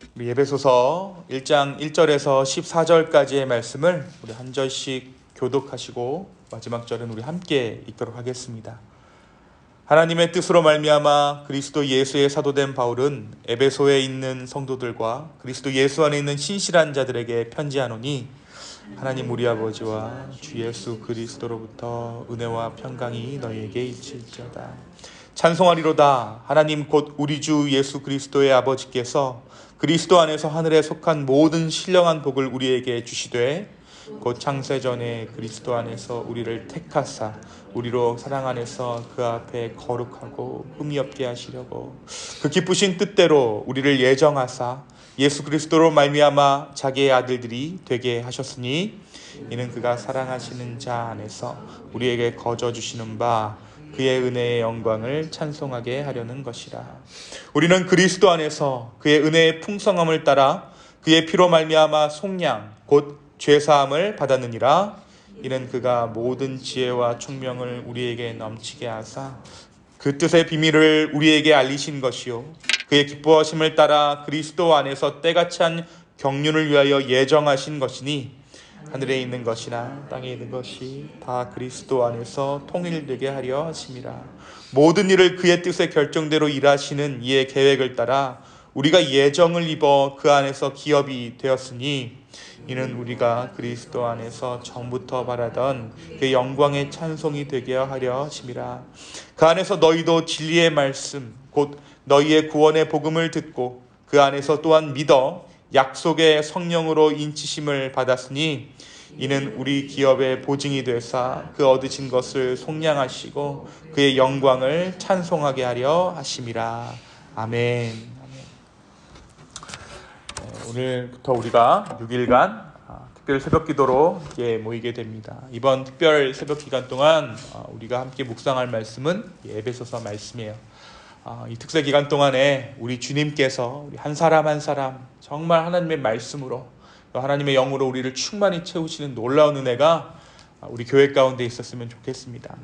우리 에베소서 1장 1절에서 14절까지의 말씀을 우리 한 절씩 교독하시고 마지막 절은 우리 함께 읽도록 하겠습니다. 하나님의 뜻으로 말미암아 그리스도 예수의 사도된 바울은 에베소에 있는 성도들과 그리스도 예수 안에 있는 신실한 자들에게 편지하노니 하나님 우리 아버지와 주 예수 그리스도로부터 은혜와 평강이 너희에게 있을지어다. 찬송하리로다. 하나님 곧 우리 주 예수 그리스도의 아버지께서 그리스도 안에서 하늘에 속한 모든 신령한 복을 우리에게 주시되 곧 창세전에 그리스도 안에서 우리를 택하사 우리로 사랑 안에서 그 앞에 거룩하고 흠이 없게 하시려고 그 기쁘신 뜻대로 우리를 예정하사 예수 그리스도로 말미암아 자기의 아들들이 되게 하셨으니 이는 그가 사랑하시는 자 안에서 우리에게 거저 주시는 바 그의 은혜의 영광을 찬송하게 하려는 것이라. 우리는 그리스도 안에서 그의 은혜의 풍성함을 따라 그의 피로 말미암아 속량 곧 죄사함을 받았느니라. 이는 그가 모든 지혜와 총명을 우리에게 넘치게 하사 그 뜻의 비밀을 우리에게 알리신 것이요 그의 기뻐하심을 따라 그리스도 안에서 때가 찬 경륜을 위하여 예정하신 것이니 하늘에 있는 것이나 땅에 있는 것이 다 그리스도 안에서 통일되게 하려 하심이라. 모든 일을 그의 뜻의 결정대로 일하시는 이의 계획을 따라 우리가 예정을 입어 그 안에서 기업이 되었으니 이는 우리가 그리스도 안에서 처음부터 바라던 그 영광의 찬송이 되게 하려 하심이라. 그 안에서 너희도 진리의 말씀 곧 너희의 구원의 복음을 듣고 그 안에서 또한 믿어 약속의 성령으로 인치심을 받았으니 이는 우리 기업의 보증이 되사 그 얻으신 것을 속량하시고 그의 영광을 찬송하게 하려 하심이라. 아멘. 오늘부터 우리가 6일간 특별 새벽 기도로 모이게 됩니다. 이번 특별 새벽 기간 동안 우리가 함께 묵상할 말씀은 에베소서 말씀이에요. 이 특세 기간 동안에 우리 주님께서 우리 한 사람 한 사람 정말 하나님의 말씀으로 하나님의 영으로 우리를 충만히 채우시는 놀라운 은혜가 우리 교회 가운데 있었으면 좋겠습니다.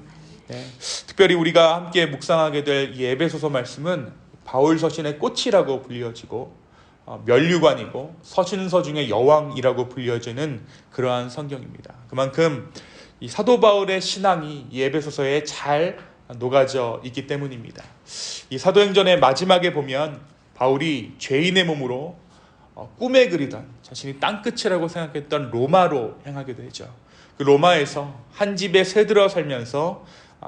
특별히 우리가 함께 묵상하게 될 이 에베소서 말씀은 바울 서신의 꽃이라고 불려지고 면류관이고 서신서 중에 여왕이라고 불려지는 그러한 성경입니다. 그만큼 이 사도 바울의 신앙이 이 에베소서에 잘 녹아져 있기 때문입니다. 이 사도행전의 마지막에 보면 바울이 죄인의 몸으로 꿈에 그리던 자신이 땅끝이라고 생각했던 로마로 향하게 되죠. 그 로마에서 한 집에 새들어 살면서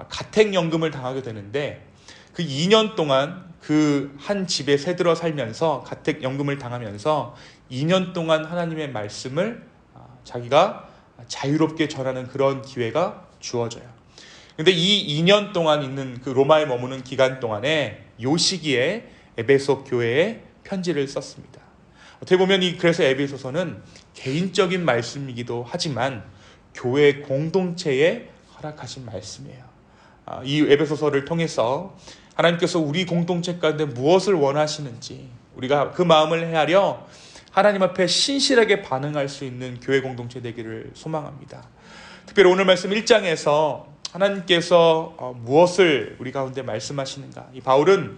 가택연금을 당하게 되는데 그 2년 동안 그 한 집에 새들어 살면서 가택연금을 당하면서 2년 동안 하나님의 말씀을 자기가 자유롭게 전하는 그런 기회가 주어져요. 근데 이 2년 동안 있는 그 로마에 머무는 기간 동안에 요 시기에 에베소 교회에 편지를 썼습니다. 어떻게 보면 그래서 에베소서는 개인적인 말씀이기도 하지만 교회 공동체에 허락하신 말씀이에요. 이 에베소서를 통해서 하나님께서 우리 공동체 가운데 무엇을 원하시는지 우리가 그 마음을 헤아려 하나님 앞에 신실하게 반응할 수 있는 교회 공동체 되기를 소망합니다. 특별히 오늘 말씀 1장에서 하나님께서 무엇을 우리 가운데 말씀하시는가? 이 바울은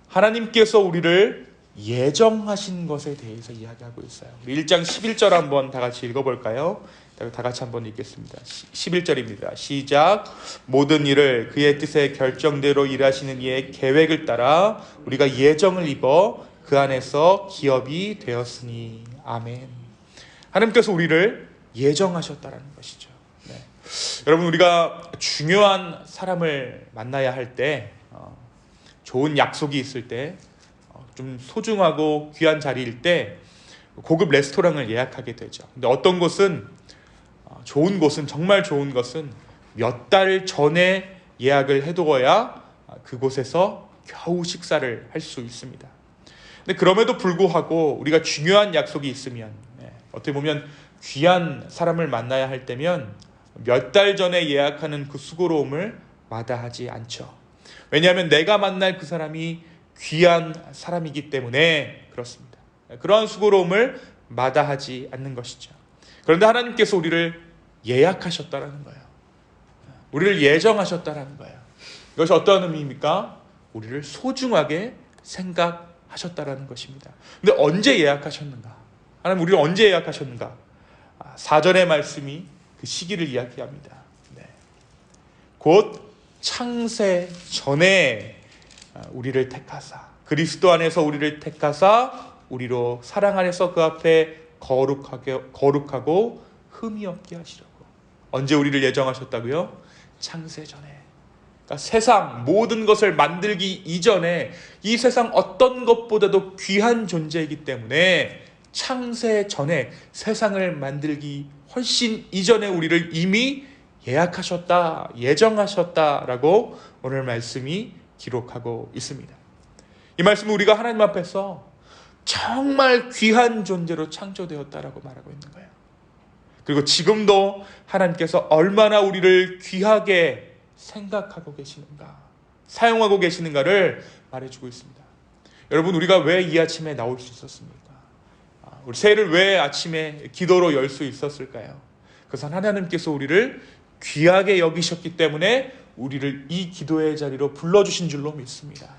하나님께서 우리를 예정하신 것에 대해서 이야기하고 있어요. 우리 1장 11절 한번 다 같이 읽어볼까요? 다 같이 한번 읽겠습니다. 11절입니다. 시작. 모든 일을 그의 뜻의 결정대로 일하시는 이의 계획을 따라 우리가 예정을 입어 그 안에서 기업이 되었으니. 아멘. 하나님께서 우리를 예정하셨다라는 것이죠. 네. 여러분, 우리가 중요한 사람을 만나야 할 때, 좋은 약속이 있을 때, 좀 소중하고 귀한 자리일 때 고급 레스토랑을 예약하게 되죠. 근데 어떤 곳은 좋은 곳은 정말 좋은 것은 몇 달 전에 예약을 해두어야 그곳에서 겨우 식사를 할 수 있습니다. 근데 그럼에도 불구하고 우리가 중요한 약속이 있으면 어떻게 보면 귀한 사람을 만나야 할 때면 몇 달 전에 예약하는 그 수고로움을 마다하지 않죠. 왜냐하면 내가 만날 그 사람이 귀한 사람이기 때문에 그렇습니다. 그러한 수고로움을 마다하지 않는 것이죠. 그런데 하나님께서 우리를 예약하셨다라는 거예요. 우리를 예정하셨다라는 거예요. 이것이 어떤 의미입니까? 우리를 소중하게 생각하셨다라는 예약하셨다라는 것입니다. 근데 언제 예약하셨는가? 하나님 우리를 언제 예약하셨는가? 사절의 말씀이 그 시기를 이야기합니다. 네. 곧 창세 전에 우리를 택하사, 그리스도 안에서 우리를 택하사 우리로 사랑 안에서 그 앞에 거룩하고 흠이 없게 하시려고. 언제 우리를 예정하셨다고요? 창세 전에. 그러니까 세상 모든 것을 만들기 이전에 이 세상 어떤 것보다도 귀한 존재이기 때문에 창세 전에, 세상을 만들기 훨씬 이전에 우리를 이미 예약하셨다, 예정하셨다라고 오늘 말씀이 기록하고 있습니다. 이 말씀은 우리가 하나님 앞에서 정말 귀한 존재로 창조되었다라고 말하고 있는 거예요. 그리고 지금도 하나님께서 얼마나 우리를 귀하게 생각하고 계시는가, 사용하고 계시는가를 말해주고 있습니다. 여러분, 우리가 왜 이 아침에 나올 수 있었습니까? 우리 새해를 왜 아침에 기도로 열 수 있었을까요? 그것은 하나님께서 우리를 귀하게 여기셨기 때문에 우리를 이 기도의 자리로 불러주신 줄로 믿습니다.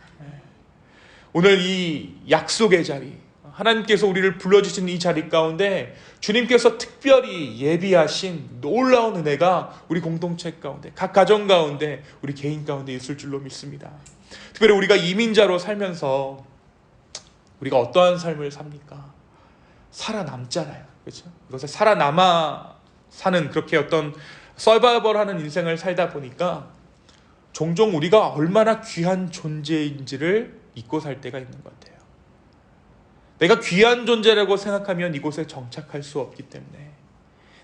오늘 이 약속의 자리, 하나님께서 우리를 불러주신 이 자리 가운데 주님께서 특별히 예비하신 놀라운 은혜가 우리 공동체 가운데, 각 가정 가운데, 우리 개인 가운데 있을 줄로 믿습니다. 특별히 우리가 이민자로 살면서 우리가 어떠한 삶을 삽니까? 살아남잖아요. 그렇죠? 이것을 살아남아 사는, 그렇게 어떤 서바이벌하는 인생을 살다 보니까 종종 우리가 얼마나 귀한 존재인지를 잊고 살 때가 있는 것 같아요. 내가 귀한 존재라고 생각하면 이곳에 정착할 수 없기 때문에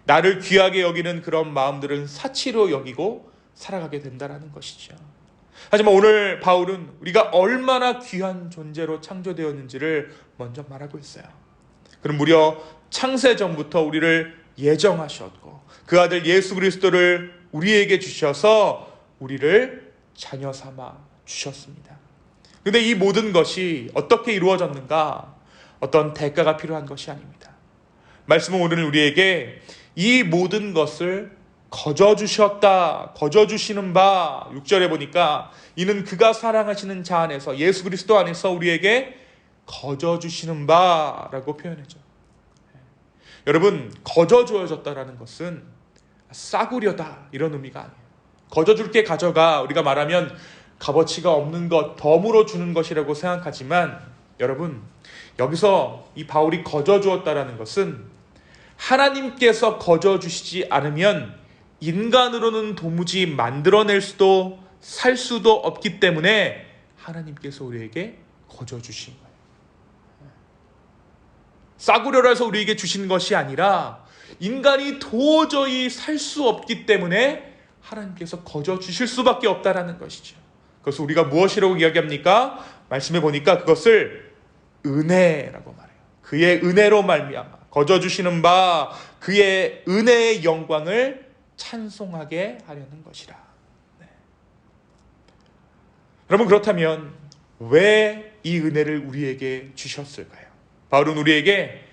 나를 귀하게 여기는 그런 마음들은 사치로 여기고 살아가게 된다는 것이죠. 하지만 오늘 바울은 우리가 얼마나 귀한 존재로 창조되었는지를 먼저 말하고 있어요. 그럼 무려 창세 전부터 우리를 예정하셨고 그 아들 예수 그리스도를 우리에게 주셔서 우리를 자녀 삼아 주셨습니다. 그런데 이 모든 것이 어떻게 이루어졌는가? 어떤 대가가 필요한 것이 아닙니다. 말씀은 오늘 우리에게 이 모든 것을 거저주셨다, 거저주시는 바, 6절에 보니까 이는 그가 사랑하시는 자 안에서, 예수 그리스도 안에서 우리에게 거저주시는 바라고 표현하죠. 여러분, 거저주어졌다라는 것은 싸구려다 이런 의미가 아니에요. 거저줄게 가져가, 우리가 말하면 값어치가 없는 것, 덤으로 주는 것이라고 생각하지만 여러분, 여기서 이 바울이 거저주었다라는 것은 하나님께서 거저주시지 않으면 인간으로는 도무지 만들어낼 수도 살 수도 없기 때문에 하나님께서 우리에게 거저주신 거예요. 싸구려라서 우리에게 주신 것이 아니라 인간이 도저히 살 수 없기 때문에 하나님께서 거저주실 수밖에 없다라는 것이죠. 그래서 우리가 무엇이라고 이야기합니까? 말씀해 보니까 그것을 은혜라고 말해요. 그의 은혜로 말미암아 거저주시는 바 그의 은혜의 영광을 찬송하게 하려는 것이라. 네. 여러분, 그렇다면 왜 이 은혜를 우리에게 주셨을까요? 바울은 우리에게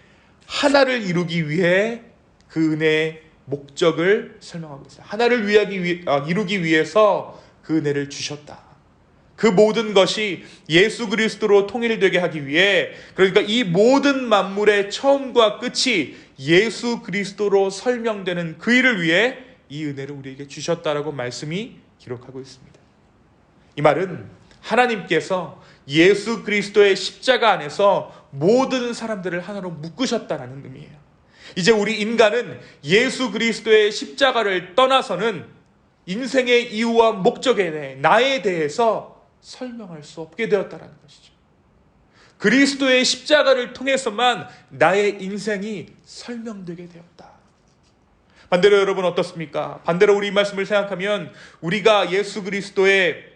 하나를 이루기 위해 그 은혜의 목적을 설명하고 있어요. 하나를 이루기 위해서 그 은혜를 주셨다. 그 모든 것이 예수 그리스도로 통일되게 하기 위해, 그러니까 이 모든 만물의 처음과 끝이 예수 그리스도로 설명되는 그 일을 위해 이 은혜를 우리에게 주셨다라고 말씀이 기록하고 있습니다. 이 말은 하나님께서 예수 그리스도의 십자가 안에서 모든 사람들을 하나로 묶으셨다는 의미예요. 이제 우리 인간은 예수 그리스도의 십자가를 떠나서는 인생의 이유와 목적에 대해, 나에 대해서 설명할 수 없게 되었다는 것이죠. 그리스도의 십자가를 통해서만 나의 인생이 설명되게 되었다. 반대로 여러분 어떻습니까? 반대로 우리 이 말씀을 생각하면 우리가 예수 그리스도의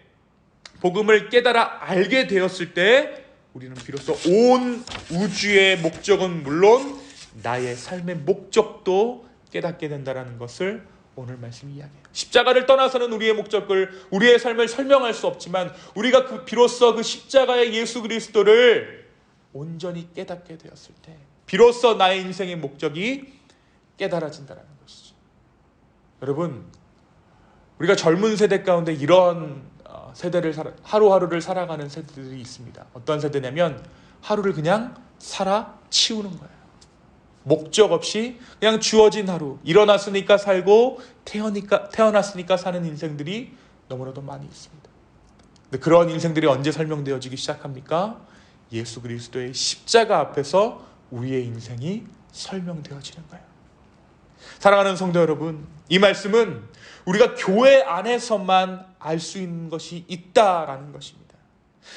복음을 깨달아 알게 되었을 때 우리는 비로소 온 우주의 목적은 물론 나의 삶의 목적도 깨닫게 된다는 것을 오늘 말씀이 이야기해요. 십자가를 떠나서는 우리의 목적을, 우리의 삶을 설명할 수 없지만 우리가 비로소 그 십자가의 예수 그리스도를 온전히 깨닫게 되었을 때 비로소 나의 인생의 목적이 깨달아진다는 것이죠. 여러분, 우리가 젊은 세대 가운데 이런 세대를 하루하루를 살아가는 세대들이 있습니다. 어떤 세대냐면 하루를 그냥 살아 치우는 거예요. 목적 없이 그냥 주어진 하루, 일어났으니까 살고 태어났으니까 사는 인생들이 너무나도 많이 있습니다. 근데 그런 인생들이 언제 설명되어지기 시작합니까? 예수 그리스도의 십자가 앞에서 우리의 인생이 설명되어지는 거예요. 사랑하는 성도 여러분, 이 말씀은 우리가 교회 안에서만 알 수 있는 것이 있다라는 것입니다.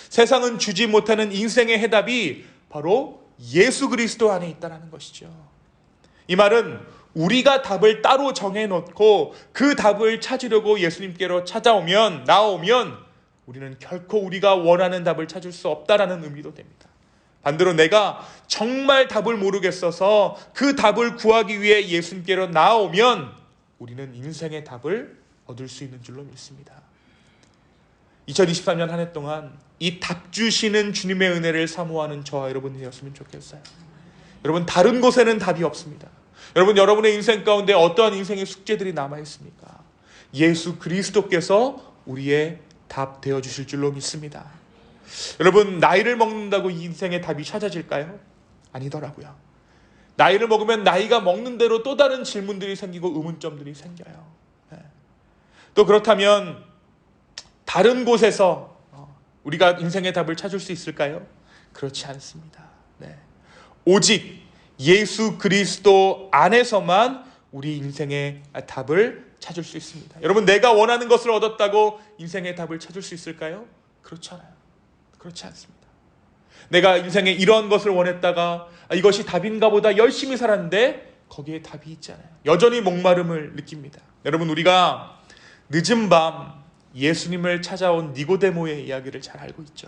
세상은 주지 못하는 인생의 해답이 바로 예수 그리스도 안에 있다는 것이죠. 이 말은 우리가 답을 따로 정해놓고 그 답을 찾으려고 예수님께로 나오면 우리는 결코 우리가 원하는 답을 찾을 수 없다라는 의미도 됩니다. 반대로 내가 정말 답을 모르겠어서 그 답을 구하기 위해 예수님께로 나오면 우리는 인생의 답을 얻을 수 있는 줄로 믿습니다. 2023년 한 해 동안 이 답 주시는 주님의 은혜를 사모하는 저와 여러분이 되었으면 좋겠어요. 여러분, 다른 곳에는 답이 없습니다. 여러분, 여러분의 인생 가운데 어떠한 인생의 숙제들이 남아있습니까? 예수 그리스도께서 우리의 답 되어주실 줄로 믿습니다. 여러분, 나이를 먹는다고 이 인생의 답이 찾아질까요? 아니더라고요. 나이를 먹으면 나이가 먹는 대로 또 다른 질문들이 생기고 의문점들이 생겨요. 또 그렇다면 다른 곳에서 우리가 인생의 답을 찾을 수 있을까요? 그렇지 않습니다. 오직 예수 그리스도 안에서만 우리 인생의 답을 찾을 수 있습니다. 여러분, 내가 원하는 것을 얻었다고 인생의 답을 찾을 수 있을까요? 그렇지 않아요. 그렇지 않습니다. 내가 인생에 이러한 것을 원했다가 이것이 답인가 보다 열심히 살았는데 거기에 답이 있지 않아요. 여전히 목마름을 느낍니다. 여러분, 우리가 늦은 밤 예수님을 찾아온 니고데모의 이야기를 잘 알고 있죠.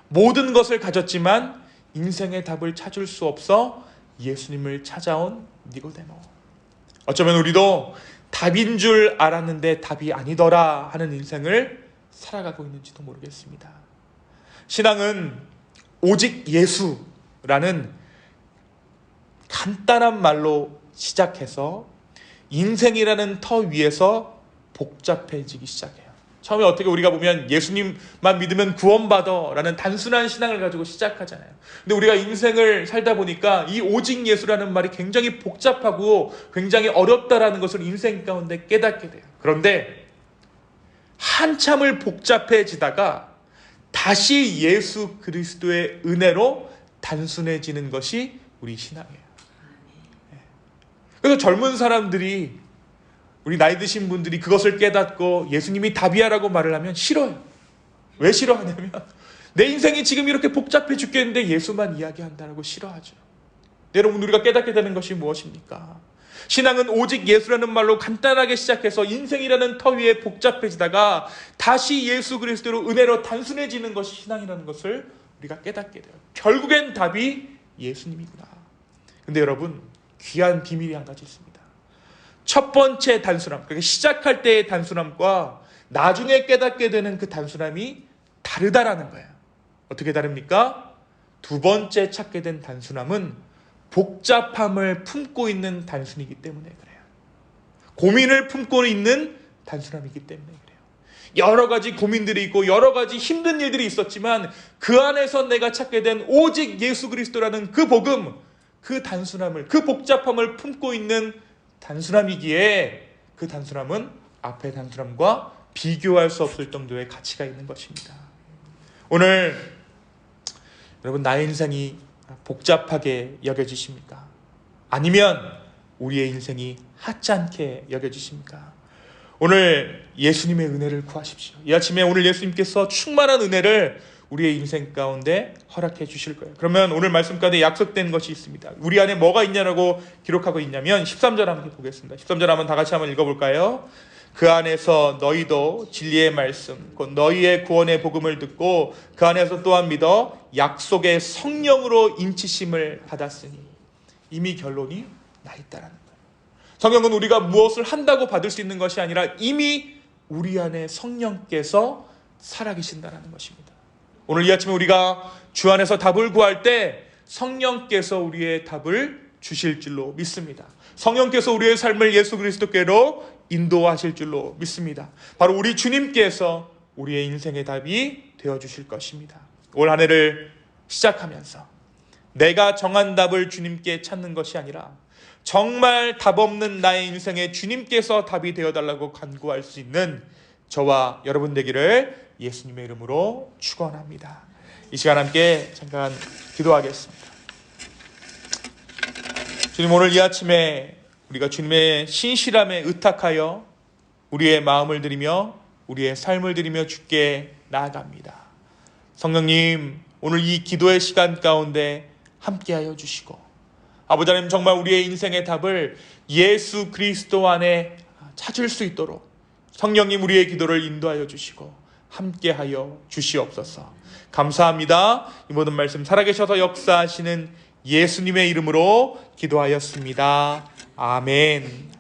모든 것을 가졌지만 인생의 답을 찾을 수 없어 예수님을 찾아온 니고데모. 어쩌면 우리도 답인 줄 알았는데 답이 아니더라 하는 인생을 살아가고 있는지도 모르겠습니다. 신앙은 오직 예수라는 간단한 말로 시작해서 인생이라는 터 위에서 복잡해지기 시작해요. 처음에 어떻게 우리가 보면 예수님만 믿으면 구원받아 라는 단순한 신앙을 가지고 시작하잖아요. 근데 우리가 인생을 살다 보니까 이 오직 예수라는 말이 굉장히 복잡하고 굉장히 어렵다라는 것을 인생 가운데 깨닫게 돼요. 그런데 한참을 복잡해지다가 다시 예수 그리스도의 은혜로 단순해지는 것이 우리 신앙이에요. 그래서 젊은 사람들이, 우리 나이 드신 분들이 그것을 깨닫고 예수님이 답이야라고 말을 하면 싫어요. 왜 싫어하냐면 내 인생이 지금 이렇게 복잡해 죽겠는데 예수만 이야기한다라고 싫어하죠. 여러분, 우리가 깨닫게 되는 것이 무엇입니까? 신앙은 오직 예수라는 말로 간단하게 시작해서 인생이라는 터 위에 복잡해지다가 다시 예수 그리스도로 은혜로 단순해지는 것이 신앙이라는 것을 우리가 깨닫게 돼요. 결국엔 답이 예수님이구나. 근데 여러분, 귀한 비밀이 한 가지 있습니다. 첫 번째 단순함, 그러니까 시작할 때의 단순함과 나중에 깨닫게 되는 그 단순함이 다르다라는 거예요. 어떻게 다릅니까? 두 번째 찾게 된 단순함은 복잡함을 품고 있는 단순이기 때문에 그래요. 고민을 품고 있는 단순함이기 때문에 그래요. 여러 가지 고민들이 있고 여러 가지 힘든 일들이 있었지만 그 안에서 내가 찾게 된 오직 예수 그리스도라는 그 복음, 그 단순함을, 그 복잡함을 품고 있는 단순함이기에 그 단순함은 앞의 단순함과 비교할 수 없을 정도의 가치가 있는 것입니다. 오늘 여러분, 나의 인생이 복잡하게 여겨지십니까? 아니면 우리의 인생이 하찮게 여겨지십니까? 오늘 예수님의 은혜를 구하십시오. 이 아침에 오늘 예수님께서 충만한 은혜를 우리의 인생 가운데 허락해 주실 거예요. 그러면 오늘 말씀 가운데 약속된 것이 있습니다. 우리 안에 뭐가 있냐라고 기록하고 있냐면 13절 함께 보겠습니다. 13절 한번 다 같이 한번 읽어볼까요? 그 안에서 너희도 진리의 말씀, 곧 너희의 구원의 복음을 듣고 그 안에서 또한 믿어 약속의 성령으로 인치심을 받았으니 이미 결론이 나 있다라는 거예요. 성령은 우리가 무엇을 한다고 받을 수 있는 것이 아니라 이미 우리 안에 성령께서 살아계신다라는 것입니다. 오늘 이 아침에 우리가 주 안에서 답을 구할 때 성령께서 우리의 답을 주실 줄로 믿습니다. 성령께서 우리의 삶을 예수 그리스도께로 인도하실 줄로 믿습니다. 바로 우리 주님께서 우리의 인생의 답이 되어주실 것입니다. 올 한 해를 시작하면서 내가 정한 답을 주님께 찾는 것이 아니라 정말 답 없는 나의 인생에 주님께서 답이 되어달라고 간구할 수 있는 저와 여러분 되기를 예수님의 이름으로 축원합니다. 이 시간 함께 잠깐 기도하겠습니다. 주님, 오늘 이 아침에 우리가 주님의 신실함에 의탁하여 우리의 마음을 드리며 우리의 삶을 드리며 주께 나아갑니다. 성령님, 오늘 이 기도의 시간 가운데 함께하여 주시고, 아버지 하나님, 정말 우리의 인생의 답을 예수 그리스도 안에 찾을 수 있도록 성령님 우리의 기도를 인도하여 주시고 함께하여 주시옵소서. 감사합니다. 이 모든 말씀 살아계셔서 역사하시는 예수님의 이름으로 기도하였습니다. 아멘.